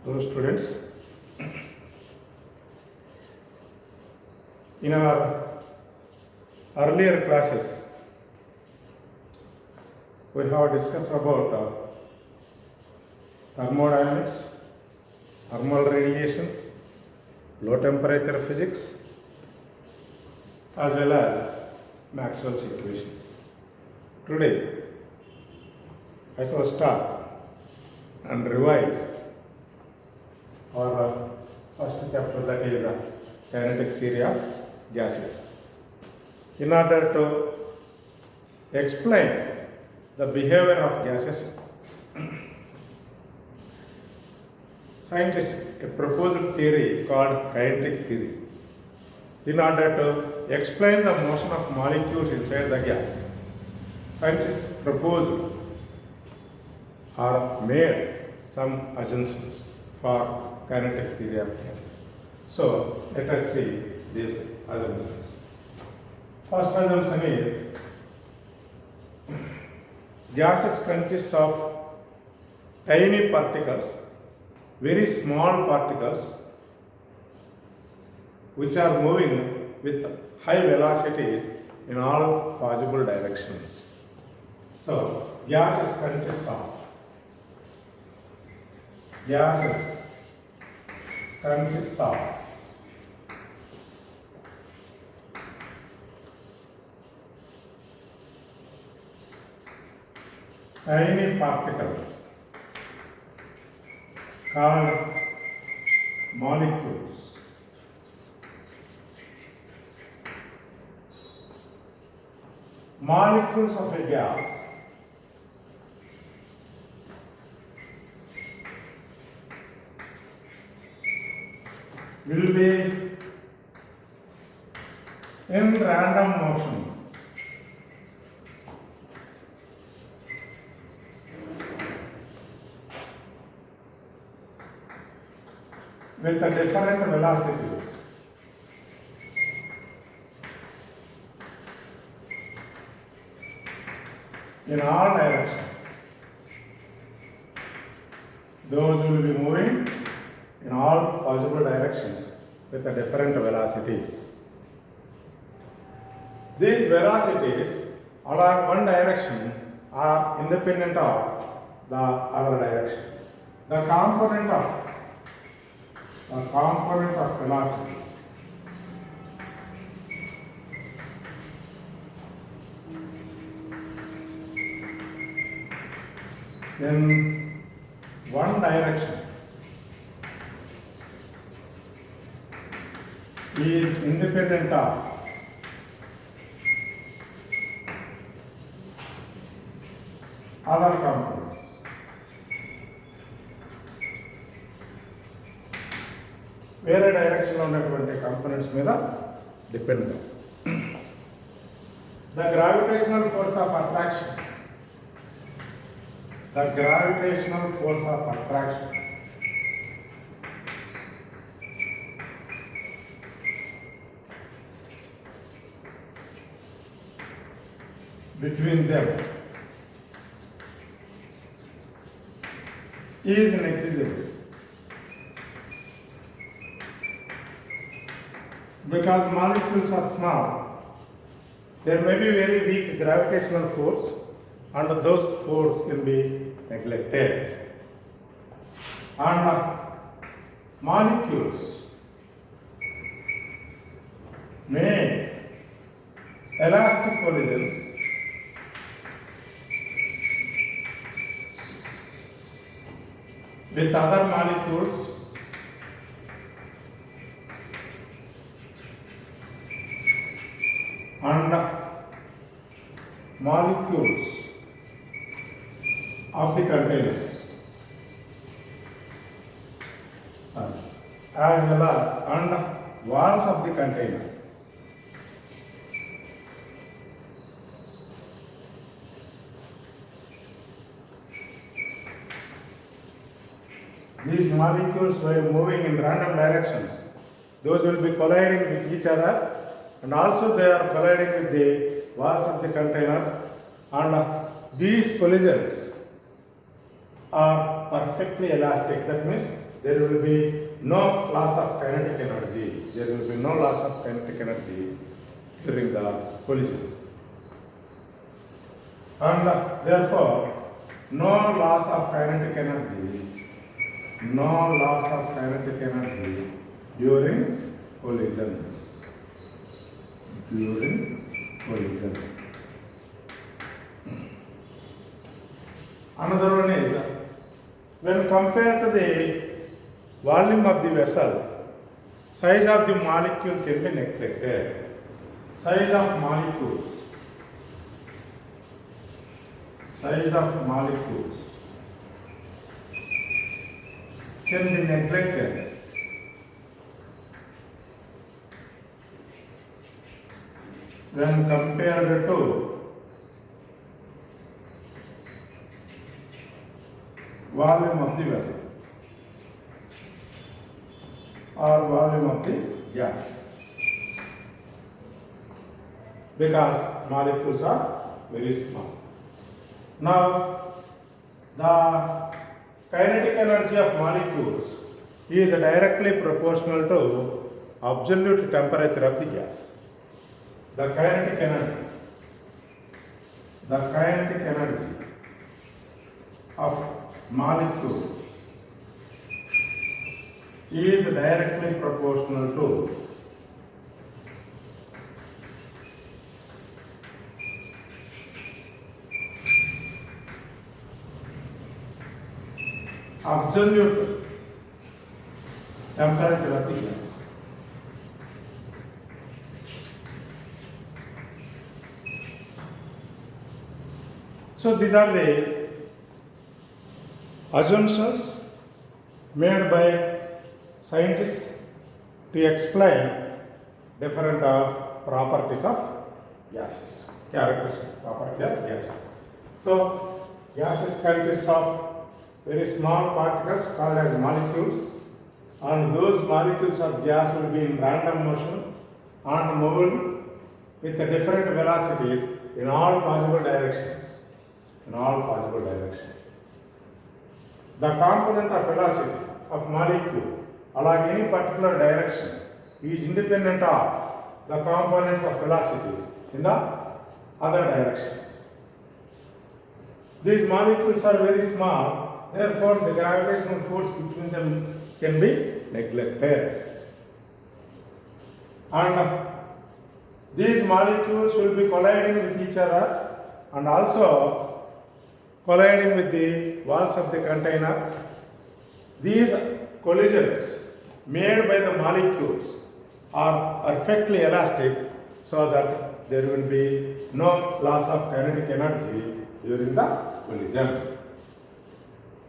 Hello students, in our earlier classes we have discussed about thermodynamics, thermal radiation, low temperature physics as well as Maxwell's equations. Today I shall start and revise our first chapter, that is kinetic theory of gases. In order to explain the behavior of gases, scientists proposed theory called kinetic theory. In order to explain the motion of molecules inside the gas, scientists proposed or made some assumptions for kinetic theory of gases. So let us see these assumptions. First assumption is gases consist of tiny particles, very small particles, which are moving with high velocities in all possible directions. So gases consist of tiny particles called molecules. Molecules of a gas will be in random motion with the different velocities. In all directions. Those will be moving in all possible directions with the different velocities. These velocities along one direction are independent of the other direction. The component of velocity in one direction is independent of other components. వేరే డైరెక్షన్లో ఉన్నటువంటి components మీద depend. The gravitational force of attraction between them is negligible because molecules are small. There may be very weak gravitational force and those force can be neglected. And molecules make elastic collisions with other molecules and molecules of the container as well as and walls of the container. These molecules were moving in random directions. Those will be colliding with each other, and also they are colliding with the walls of the container, and these collisions are perfectly elastic. That means there will be no loss of kinetic energy. There will be no loss of kinetic energy during the collisions. And therefore, no loss of kinetic energy, no loss of kinetic energy during collisions. During collision. Another one is, when compared to the volume of the vessel, size of the molecule can be neglected. Size of molecules can be neglected when compared to volume of the vessel or volume of the gas, because molecules are very small. Now, the kinetic energy of molecules is directly proportional to absolute temperature of the gas. The kinetic energy of molecule is directly proportional to absolute temperature of the gas. So these are the assumptions made by scientists to explain different properties of gases, characteristic property of gases. So gases consist of very small particles called as molecules, and those molecules of gas will be in random motion and moving with the different velocities in all possible directions. The component of velocity of molecule along any particular direction is independent of the components of velocities in the other directions. These molecules are very small, therefore the gravitational force between them can be neglected. And these molecules will be colliding with each other and also colliding with the walls of the container. These collisions made by the molecules are perfectly elastic, so that there will be no loss of kinetic energy during the collision.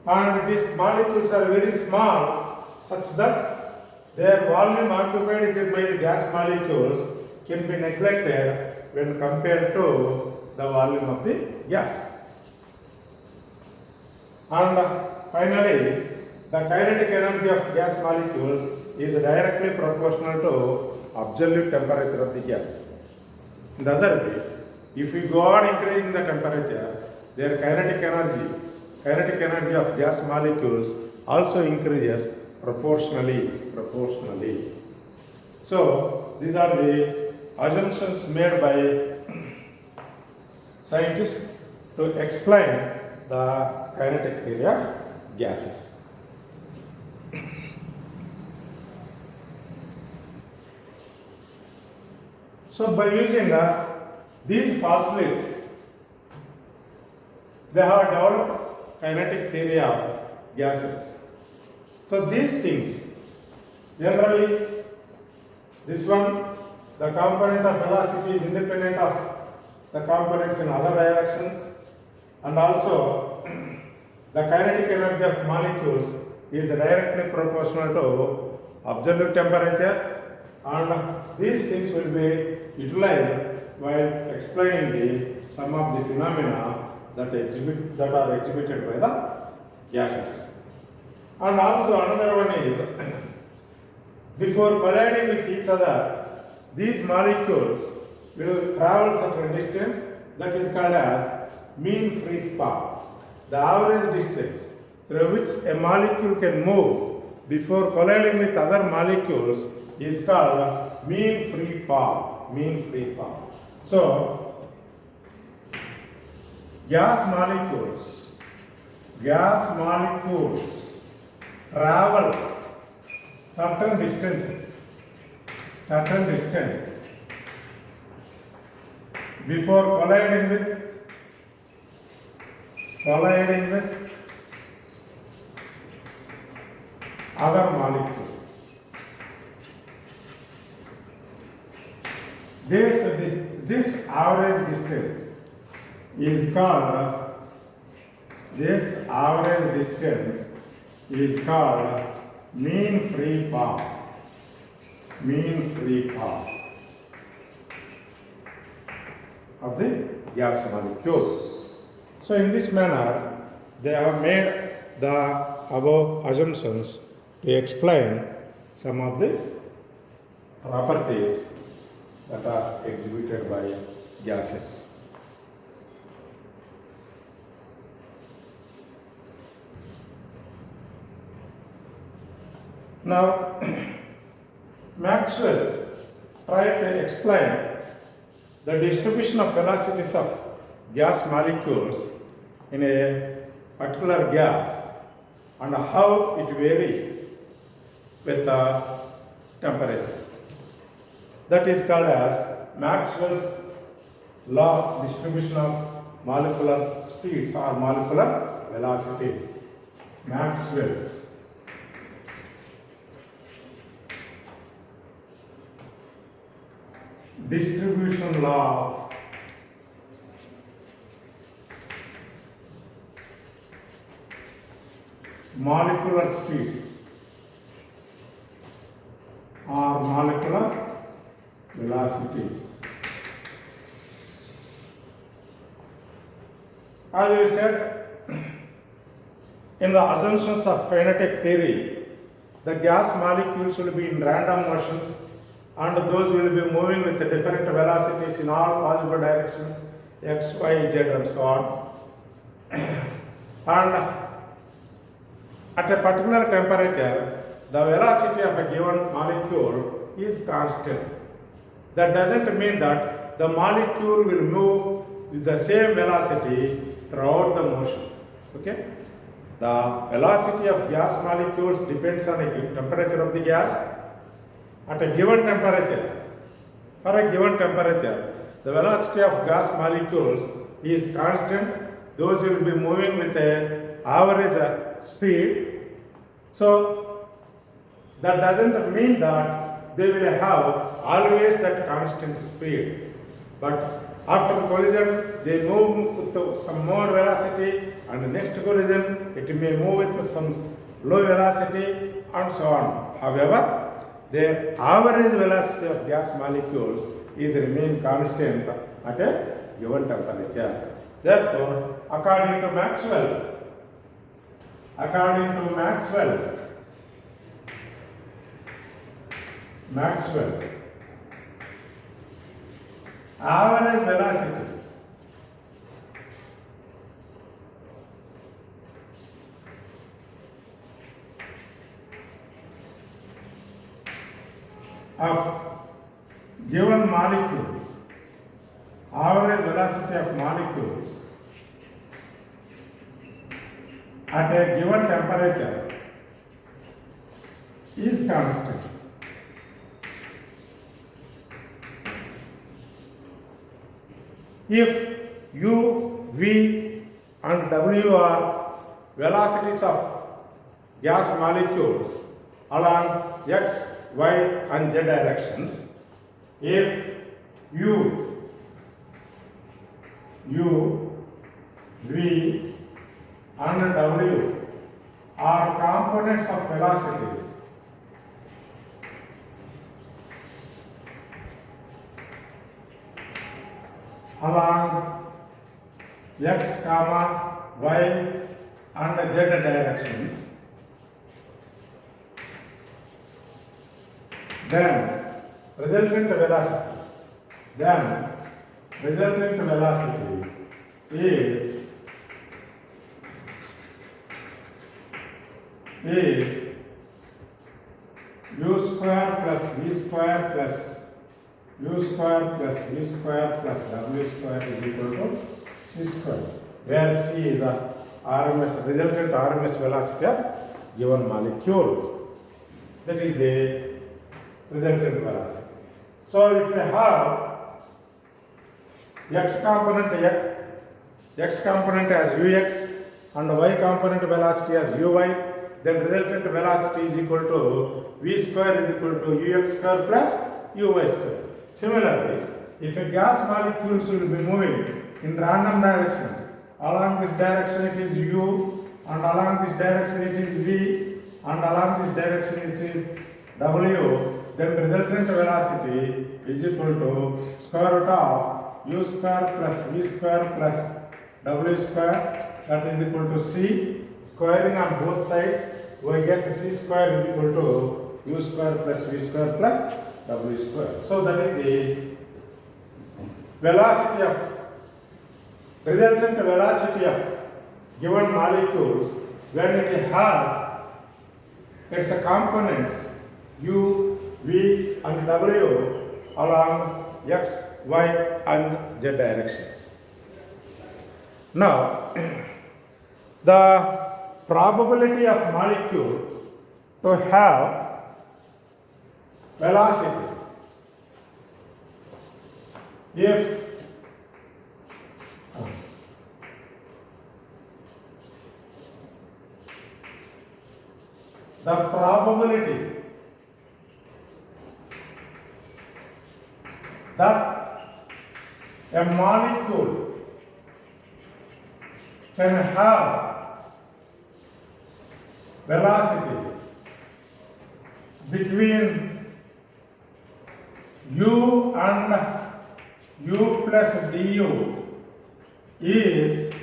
And these molecules are very small, such that their volume occupied by the gas molecules can be neglected when compared to the volume of the gas. And finally, the kinetic energy of gas molecules is directly proportional to absolute temperature of the gas. In the other way, if we go on increasing the temperature, their kinetic energy of gas molecules also increases proportionally. So these are the assumptions made by scientists to explain the kinetic theory of gases. So by using these postulates, they have developed kinetic theory of gases. So these things, generally, this one, the component of velocity is independent of the components in other directions, and also the kinetic energy of molecules is directly proportional to absolute temperature, and these things will be utilized while explaining some of the phenomena that are exhibited by the gases. And also another one is, before colliding with each other, these molecules will travel certain distance that is called as mean free path. The average distance through which a molecule can move before colliding with other molecules is called mean free path. Mean free path. So, gas molecules travel certain distance before colliding with other molecules. This average distance is called mean free path. Mean free path of the gas molecule. So in this manner, they have made the above assumptions to explain some of the properties that are exhibited by gases. Now, Maxwell tried to explain the distribution of velocities of gas molecules in a particular gas and how it varies with the temperature. That is called as Maxwell's law of distribution of molecular speeds or molecular velocities. Maxwell's distribution law of molecular speeds or molecular velocities. As we said, in the assumptions of kinetic theory, the gas molecules will be in random motions and those will be moving with different velocities in all possible directions, x, y, z and so on. And at a particular temperature, the velocity of a given molecule is constant. That doesn't mean that the molecule will move with the same velocity throughout the motion. Okay? The velocity of gas molecules depends on the temperature of the gas. At a given temperature, for a given temperature, the velocity of gas molecules is constant. Those will be moving with an average speed. So, that doesn't mean that they will have always that constant speed. But after collision, they move with some more velocity, and the next collision, it may move with some low velocity, and so on. However, their average velocity of gas molecules is remain constant at a given temperature. Therefore, according to Maxwell, average velocity of given molecule, average velocity of molecules at a given temperature is constant. If U, V and W are velocities of gas molecules along x, y and z directions, if U, V and W are components of velocities along x, y and z directions, then resultant velocity is plus v square plus u square plus v square plus w square is equal to c square, where c is the resultant RMS velocity of given molecule. That is the resultant velocity. So if you have x component as ux and y component velocity as uy, then resultant velocity is equal to v square is equal to ux square plus uy square. Similarly, if a gas molecules will be moving in random directions, along this direction it is u, and along this direction it is v, and along this direction it is w, then resultant velocity is equal to square root of u square plus v square plus w square, that is equal to c. Squaring on both sides, we get c square is equal to u square plus v square plus w square. So that is the velocity of resultant velocity of given molecules when it has its components u, v and w along x, y and z directions. Now, the probability of molecule to have velocity if the probability that a molecule can have velocity between u and u plus du is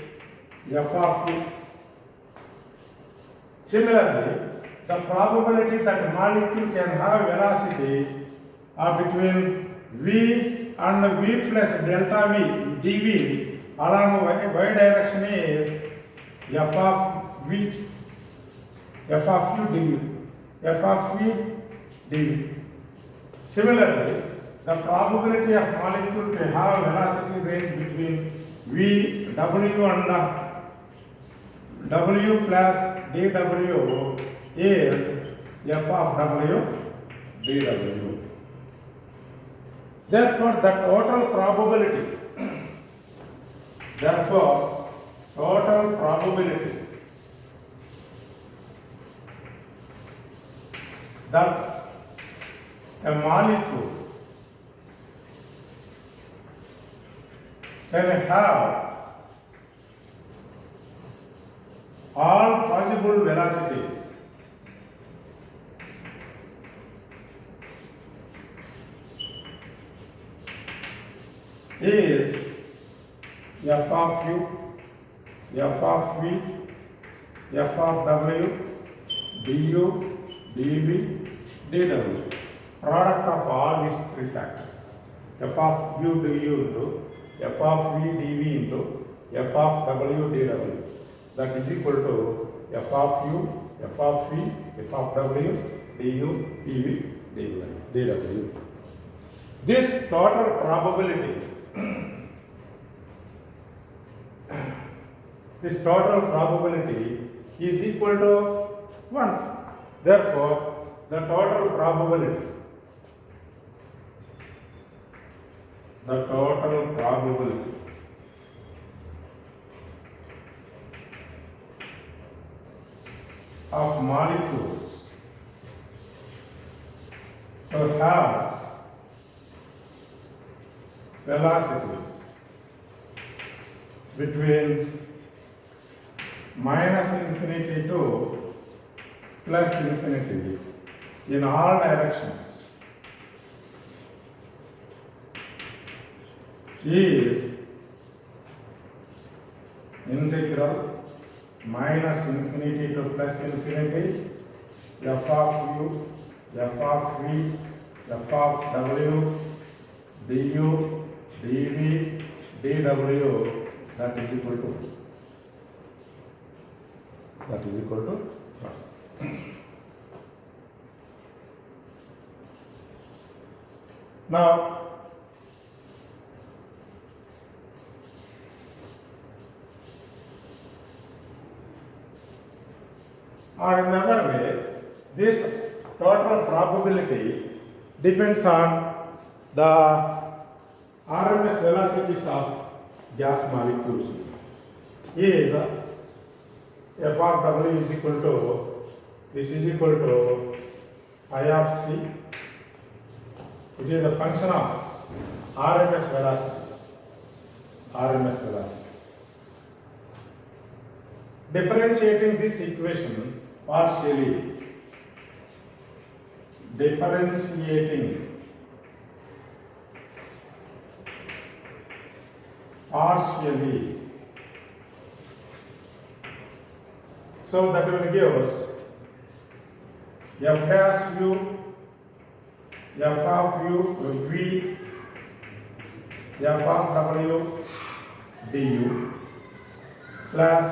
f of u. Similarly, the probability that molecule can have velocity between v and v plus delta v dv along y direction is f of v, f of u dv, f of v dv. Similarly, the probability of molecule to have velocity range between v, w and w plus dw is f of w dw. Therefore, the total probability that a molecule can have all possible velocities is f of u, f of v, f of w, du, dv, dw. Product of all these three factors. F of u du into f of v dv into f of w dw. That is equal to f of u, f of v, f of w, du, dv, dw. This total probability is equal to 1. Therefore, the total probability of molecules to have velocities between minus infinity to plus infinity in all directions is integral minus infinity to plus infinity f of u, f of v, f of w, du, dv, dw, that is equal to 1. Now, or in another way, this total probability depends on the RMS velocities of gas molecules. Is f of W is equal to, this is equal to I of C. It is a function of RMS velocity. RMS velocity. Differentiating this equation partially, differentiating partially, so that will give us f dash u, f of u, v, f of w du plus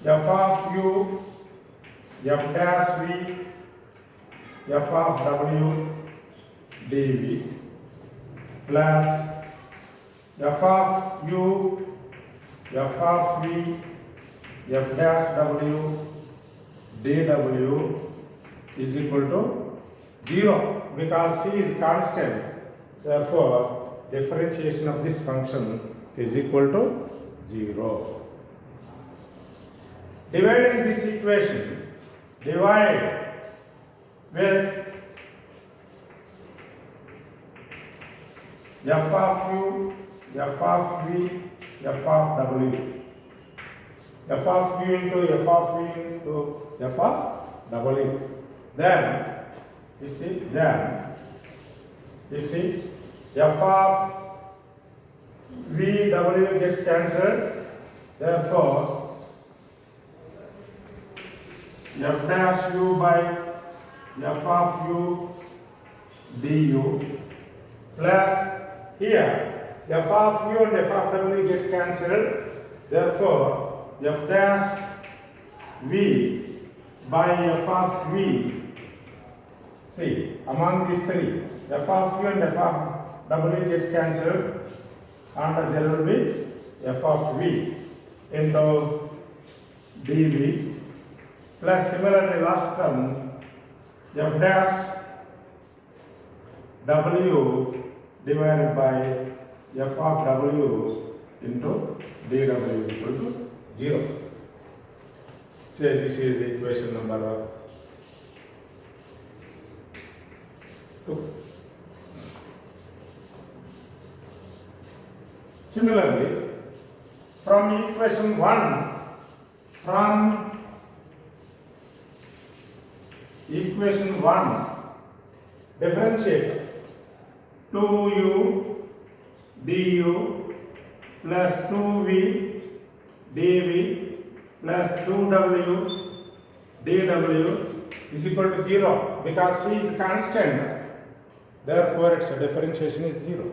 f of u, f dash v, f of w dv plus f of u, f of v, f dash w dw is equal to 0 because c is constant. Therefore, differentiation of this function is equal to 0. Dividing this equation, divide with f of u, f of v, f of w. F of u into f of v into f of w. Then you see f of v w gets cancelled. Therefore, f dash u by f of u du plus here f of u and f of w gets cancelled. Therefore, f dash v by f of v. See, among these three, f of u and f of w gets cancelled, and there will be f of v into dv plus similarly last term f dash w divided by f of w into dw equal to 0. Say this is the equation number 2. Similarly, from equation 1, differentiate 2u du plus 2v dv plus 2w dw is equal to 0 because c is constant. Therefore, its differentiation is 0.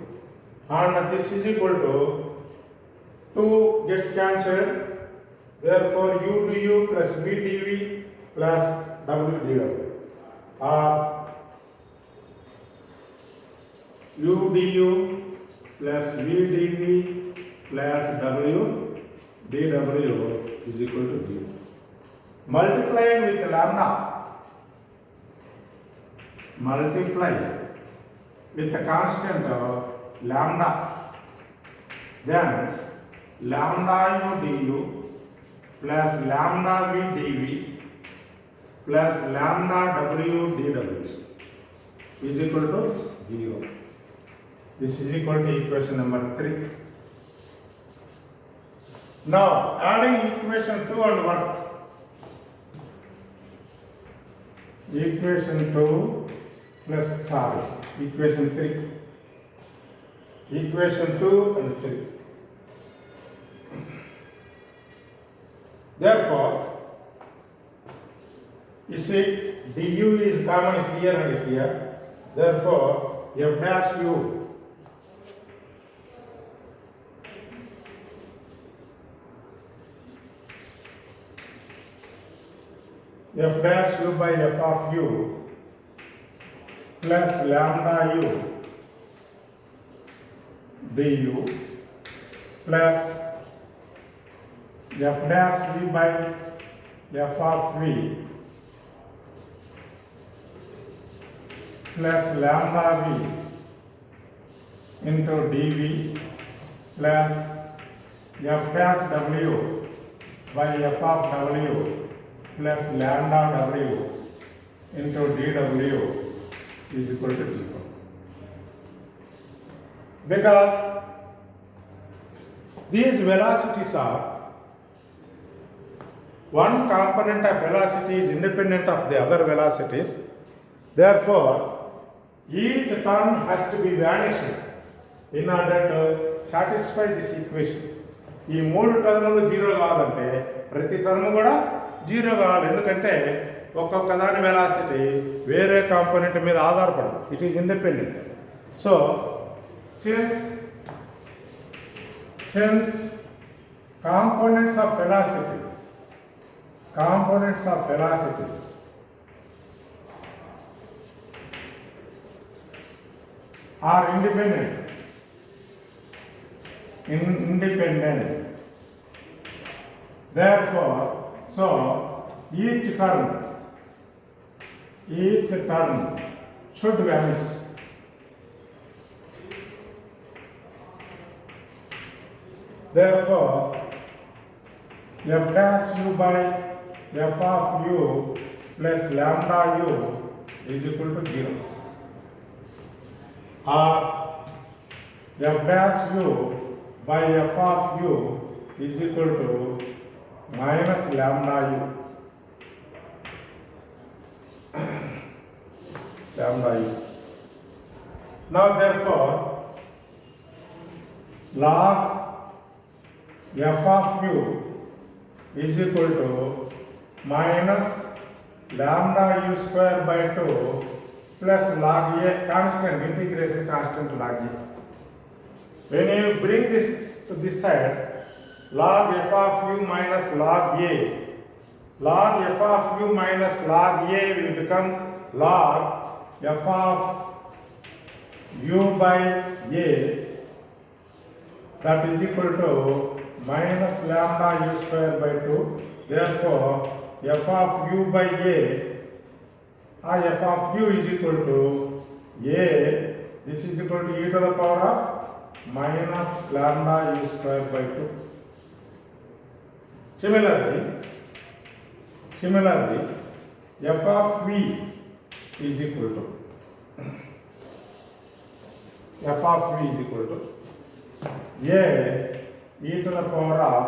And this is equal to 2 gets cancelled. Therefore, u du plus v dv plus w dw, or u du plus v dv plus w dw is equal to 0. Multiplying with lambda, multiply with the constant lambda, then lambda u du plus lambda v dv plus lambda w dw is equal to 0. This is equal to equation number 3. Now, adding equation 2 and 1. Equation 2 plus equation 3. Equation 2 and 3. Therefore, you see du is common here and here. Therefore, f dash u f dash u by f of u plus lambda u du plus f dash v by f of v plus lambda v into dv plus f dash w by f of w plus lambda w into dw is equal to 0. Because these velocities are, one component of velocity is independent of the other velocities, therefore each term has to be vanished in order to satisfy this equation. ఈ మూడు టర్ములు zero కావాలంటే ప్రతి term కూడా zero కావాలి, ఎందుకంటే ఒక్కొక్క దాని velocity వేరే కాంపోనెంట్ మీద ఆధారపడదు, it is independent. So since components of velocities are independent. Therefore, so each term should vanish. Therefore, f dash u by f of u plus lambda u is equal to 0. Or f dash u by f of u is equal to minus lambda u. Now therefore, log f of u is equal to minus lambda u square by 2 plus log a constant, integration constant log a. When you bring this to this side, log f of u minus log a, log f of u minus log a will become log f of u by a, that is equal to minus lambda u square by 2. Therefore, f of u by a, f of u is equal to a, this is equal to e to the power of minus lambda u square by 2. Similarly, f of v is equal to a e to the power of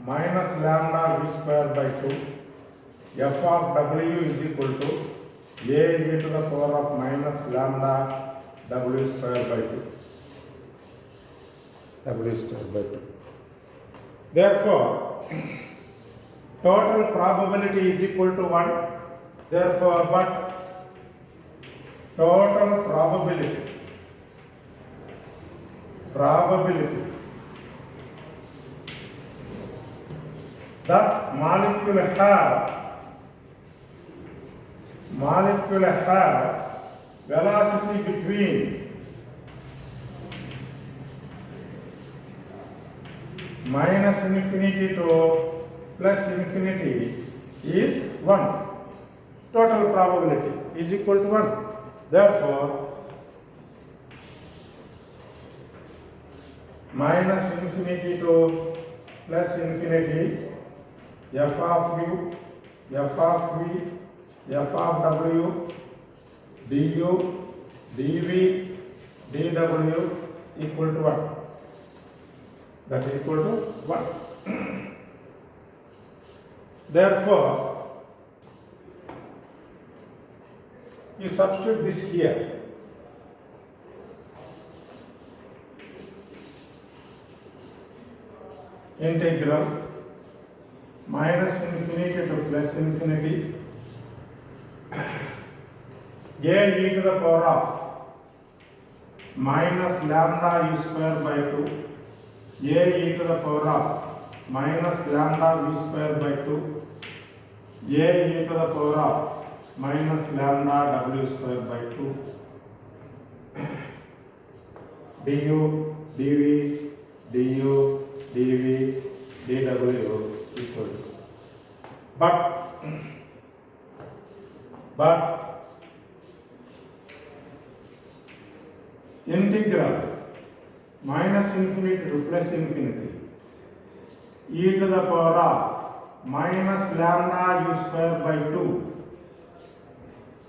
minus lambda v square by 2. F of w is equal to a e to the power of minus lambda w square by 2. Therefore, total probability is equal to 1. Therefore, but total probability that molecule have velocity between minus infinity to plus infinity is 1. Total probability is equal to 1. Therefore, minus infinity to plus infinity, f of u, f of v, f of w, du, dv, dw equal to 1. That is equal to 1. Therefore, you substitute this here. Integral minus infinity to plus infinity a e to the power of minus lambda u square by 2, a e to the power of minus lambda v square by 2, a e to the power of minus lambda w square by 2 du, dv, du, dv, dw equal to. But integral minus infinity to plus infinity e to the power of minus lambda u square by 2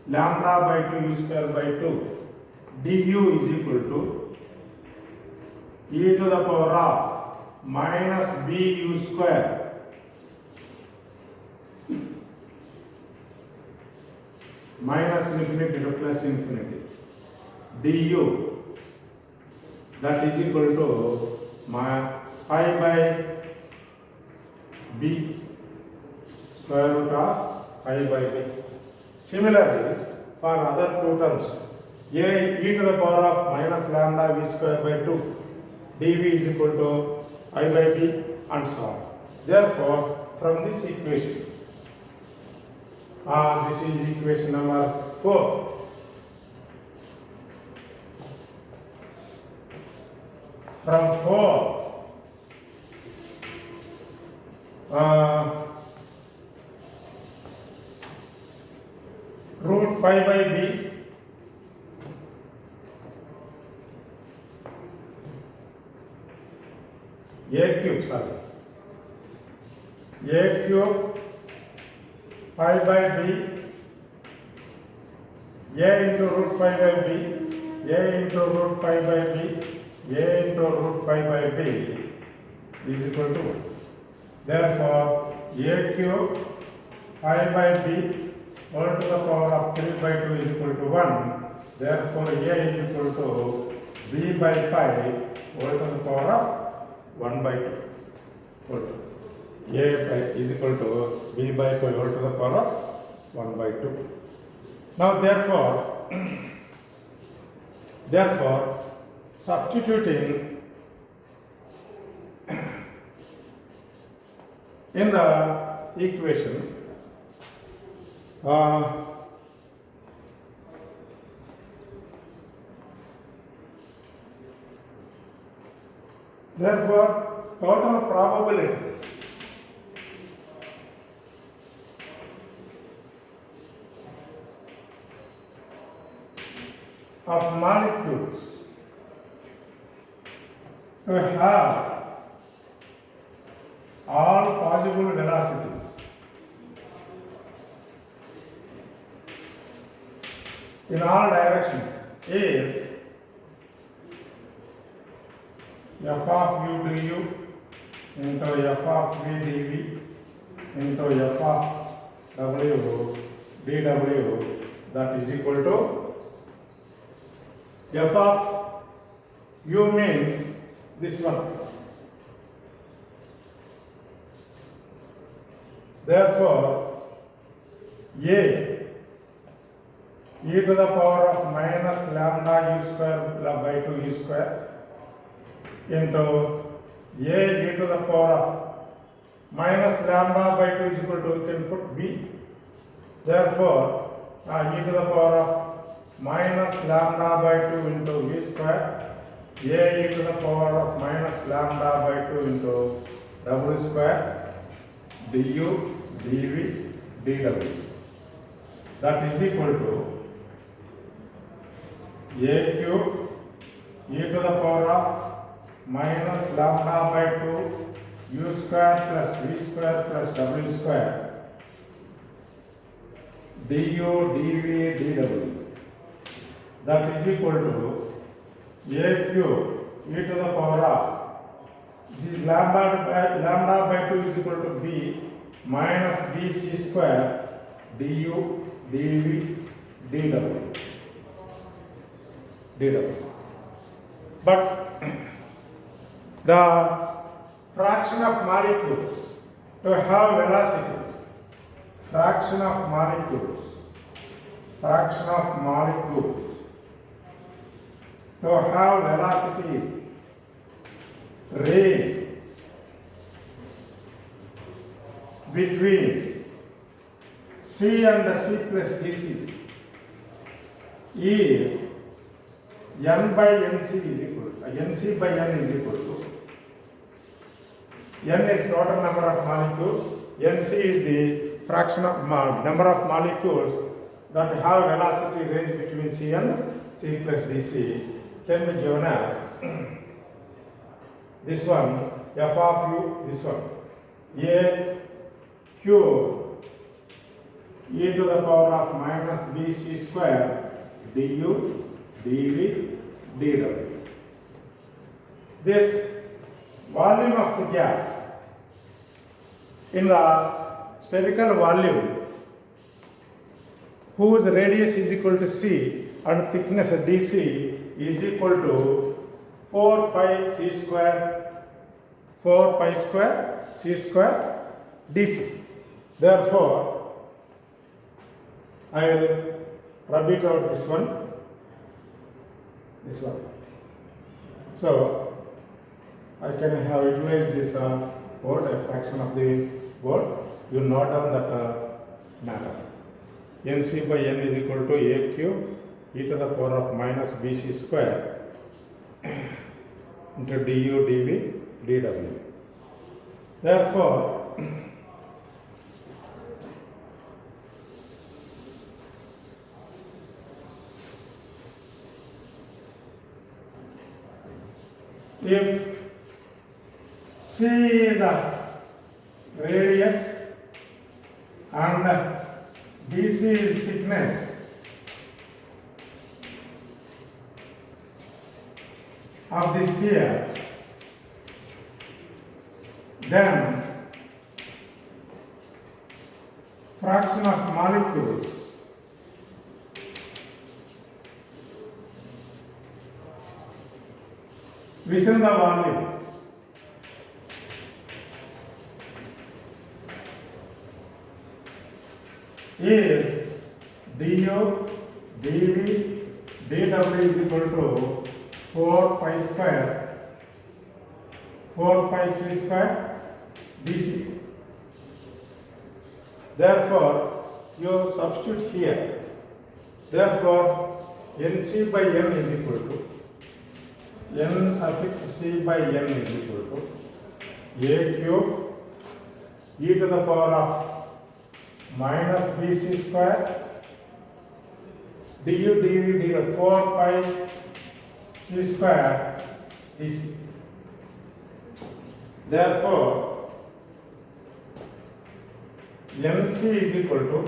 lambda by 2 u square by 2 du is equal to e to the power of minus b u square minus infinity to plus infinity du, that is equal to pi by b square root of pi by b. Similarly, for other two terms, a e to the power of minus lambda v square by 2 dv is equal to pi by b and so on. Therefore, from this equation, this is equation number 4. From 4, root pi by b a cube pi by b a into root pi by b a into root pi by b a into root pi by b is equal to 1. Therefore, a cube pi by b all to the power of 3 by 2 is equal to 1. Therefore, a is equal to b by pi all to the power of 1 by 2. A is equal to b by pi all to the power of 1 by 2. Now, therefore, substituting in the equation, therefore, total probability of molecules to have all possible velocities in all directions is f of u du into f of v dv into f of w dw, that is equal to f of u means this one. Therefore, a e to the power of minus lambda u square by 2 u square into a e to the power of minus lambda by 2 is equal to, you can put b. Therefore, e to the power of minus lambda by 2 into v square, a e to the power of minus lambda by 2 into w square, du, dv, dw. That is equal to a cube e to the power of minus lambda by 2 u square plus v square plus w square du, dv, dw. That is equal to a cube e to the power of the lambda by 2 is equal to b minus bc square du, dv, dw. But the fraction of molecules to have velocities, fraction of molecules to have velocity range between c and c plus dc is n by nc is equal to Nc by N is equal to N is total number of molecules, Nc is the fraction of number of molecules that have velocity range between C and C plus dc can be given as this one f of u, this one a q e to the power of minus bc square du dv dw. This volume of the gas in the spherical volume whose radius is equal to c and thickness dc is equal to 4 pi c square c square dc. Therefore, I will rub it out this one. So I can have utilized this board, a fraction of the board. You note down that matter. Nc by N is equal to aq e to the power of minus bc square into du dv dw. Therefore, if C is a radius and dc is thickness, of the sphere, then fraction of molecules within the volume is du dv dw is equal to 4 pi c square dc. Therefore, you substitute here. Therefore, Nc by N is equal to N suffix C by N is equal to A cube e to the power of minus bc square du dv dw 4 pi c square dc. Therefore, Nc is equal to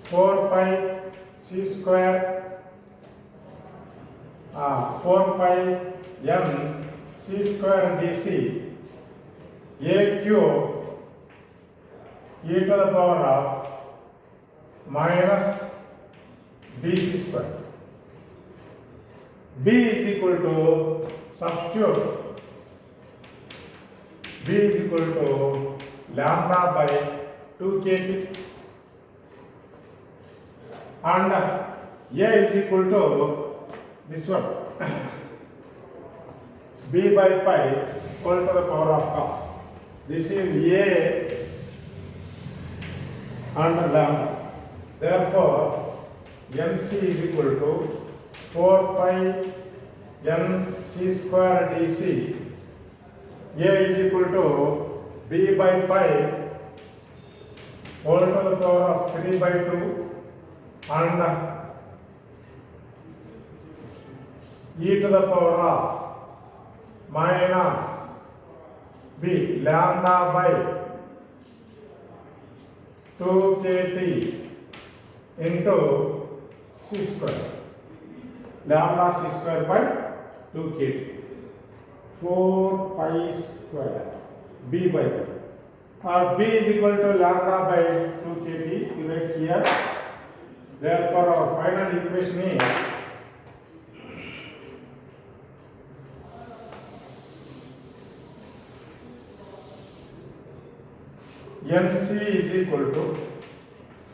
4 pi c square 4 pi n c square dc a cube e to the power of minus bc square. B is equal to substitute B is equal to lambda by 2 kT and A is equal to this one B by pi equal to the power of half. This is A and lambda. Therefore, Nc is equal to 4 pi n c square dc. A is equal to B by pi whole to the power of 3 by 2 and e to the power of minus b lambda by 2 kT into c square. Lambda c square by 2 kT. 4 pi square b by pi. B is equal to lambda by 2 kT. You write here. Therefore, our final equation is Nc is equal to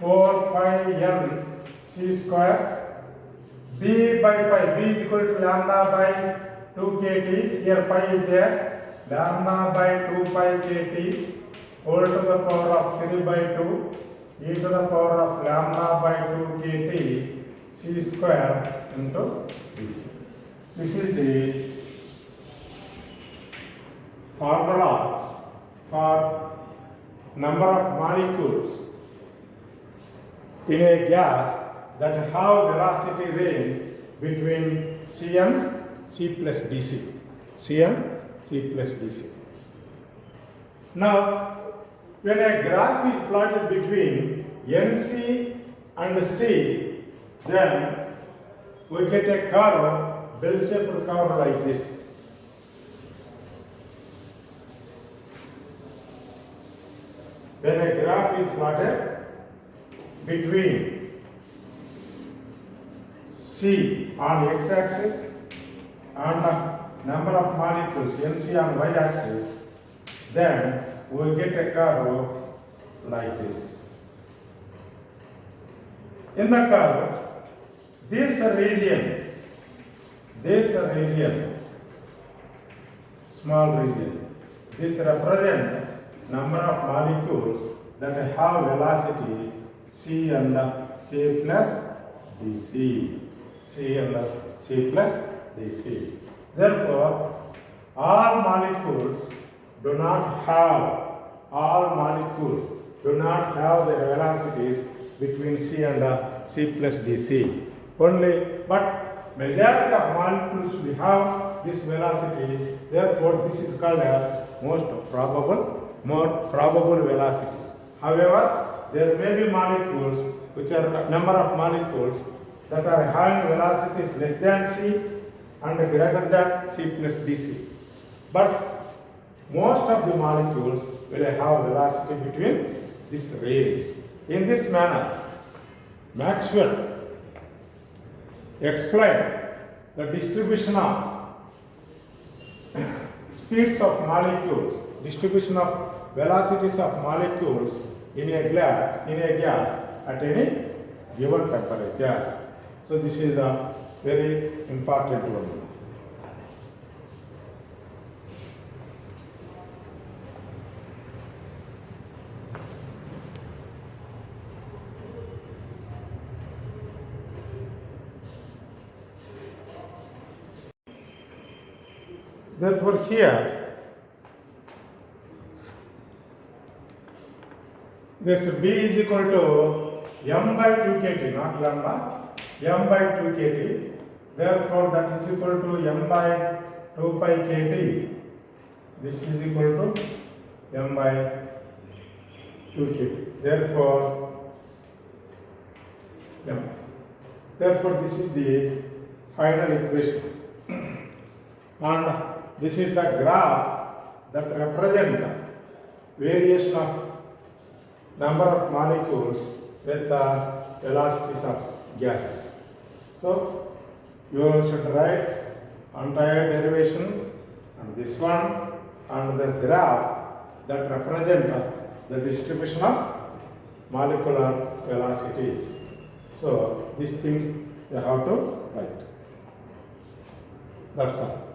4 pi n c square b by pi. B is equal to lambda by 2 kT. Here pi is there. Lambda by 2 pi kT whole to the power of 3 by 2 e to the power of lambda by 2 kT c square into dc. This is the formula for number of molecules in a gas that have velocity range between c and c plus dc. C and c plus dc. Now, when a graph is plotted between NC and C, then we get a curve, bell-shaped curve like this. When a graph is plotted between C on x-axis and the number of molecules NC on y-axis, then we get a curve like this. In the curve, this region, small region, this represents number of molecules that have velocity c and c plus dc. C and c plus dc. Therefore, all molecules do not have their velocities between c and c plus dc. But majority of molecules will have this velocity. Therefore, this is called as more probable velocity. However, there may be molecules which are number of molecules that are having velocities less than c and greater than c plus dc. But most of the molecules will have velocity between this range. In this manner, Maxwell explained the distribution of speeds of molecules, distribution of velocities of molecules in a gas at any given temperature. So this is a very important one. Therefore, here this B is equal to m by 2 kt, not lambda, m by 2 kt. Therefore, that is equal to m by 2 pi kt. This is equal to m by 2 kt. Therefore, this is the final equation. And this is the graph that represents variation of number of molecules with the velocities of gases. So you should write entire derivation and this one and the graph that represents the distribution of molecular velocities. So these things you have to write. That's all.